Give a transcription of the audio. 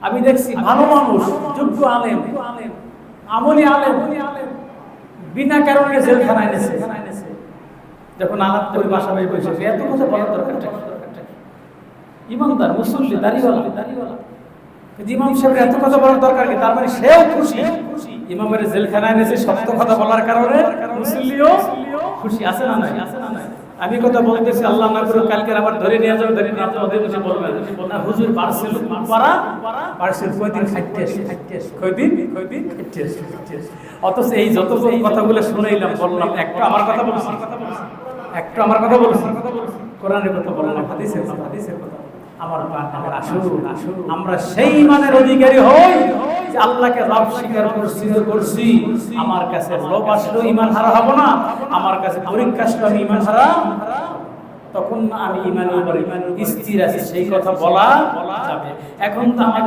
আমি দেখছি ভালো মানুষ, যোগ্য আলেম, আমলি আলেম বিনা কারণে জেলখানায় এনেছে। যখন আলাপ করে বাসা বাড়ি বসে এত কথা বলার দরকার, ইমানদার মুসল্লি দাড়িওয়ালা, ইমাম সাহেবের এত কথা বলার দরকার কি? তার মানে সেও খুশি ইমামের জেলখানায় এনেছে সত্য কথা বলার কারণে, মুসল্লিও খুশি। আছে না নাই? আমি কথা বলতেছি, আল্লাহ না করে কালকে আবার ধরে নিয়ে যাবে, ধরে নিয়ে যাবে, ওদের কিছু বলবেন না, হুজুর পার্সেল পারা পার্সেল কয়দিন খাইতে আসে, কয়দিন খাইতে আসে। অথচ এই যত কথাগুলো শুনাইলাম, বললাম, একটা আমার কথা বলছি, একটা আমার কথা বলছি, কোরআনের কথা বললাম, হাদিসের কথা, আমার আসুন আমরা সেই ইমানের অধিকারী হই যে আল্লাহকে রব স্বীকার করছি। আমার কাছে লোভ আসলেও ঈমান হারা হব না, আমার কাছে পরীক্ষা আসলেও আমি ঈমান হারা তখন না, আমি ঈমানের উপর স্থির আছি, সেই কথা বলা যাবে। এখন তো আমাদের